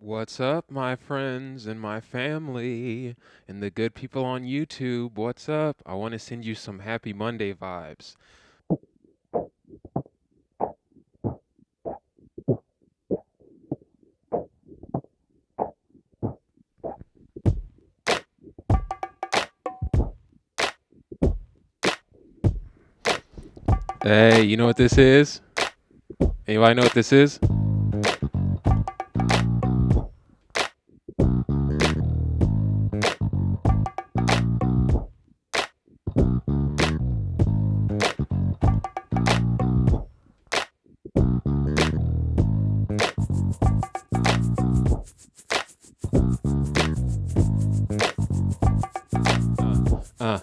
What's up, my friends and my family and the good people on YouTube? What's up? I want to send you some happy Monday vibes. Hey, you know what this is? Anybody know what this is? Uh.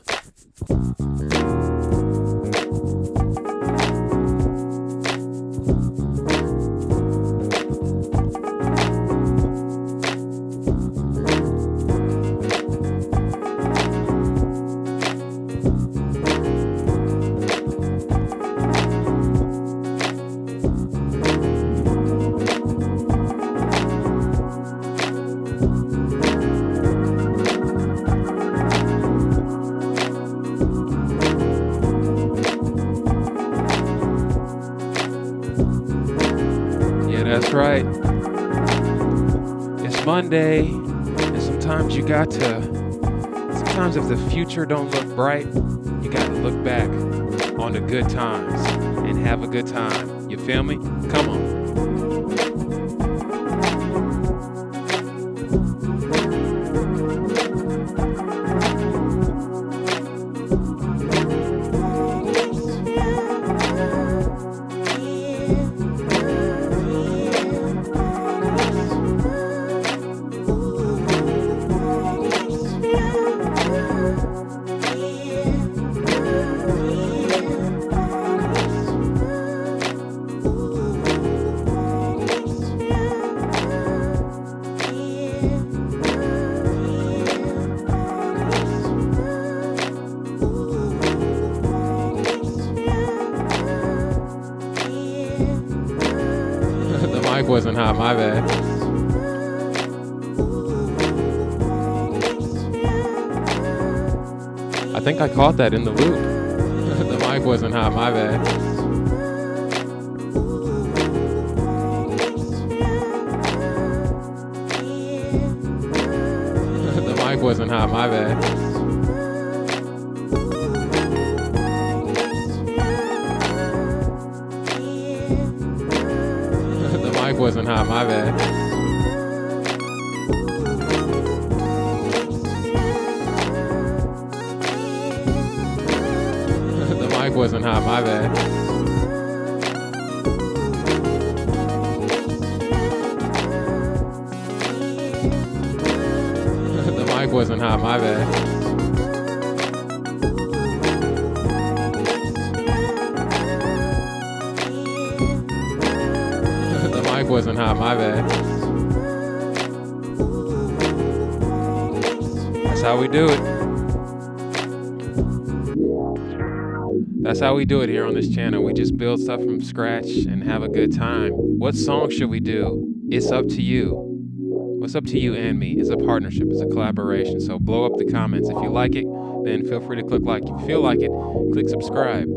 Yeah, that's right. It's Monday, and sometimes sometimes if the future don't look bright, you got to look back on the good times and have a good time. You feel me? Come on. The mic wasn't hot, my bad. I think I caught that in the loop. The mic wasn't hot, my bad. The mic wasn't hot, my bad. The mic wasn't hot, my bad. The mic wasn't hot, my bad. The mic wasn't hot, my bad. The mic wasn't hot, my bad. That's how we do it. That's how we do it here on this channel. We just build stuff from scratch and have a good time. What song should we do? It's up to you. What's up to you and me? It's a partnership. It's a collaboration. So blow up the comments. If you like it, then feel free to click like. If you feel like it, click subscribe.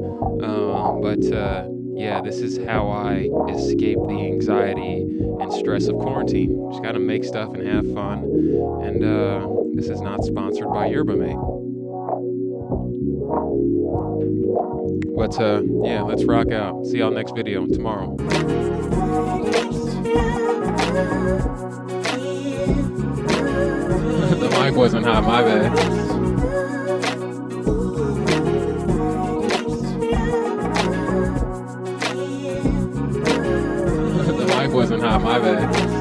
Yeah, this is how I escape the anxiety and stress of quarantine. Just gotta make stuff and have fun. And this is not sponsored by Yerba Mate. But yeah, let's rock out. See y'all next video tomorrow. The mic wasn't hot, my bad. The mic wasn't hot, my bad.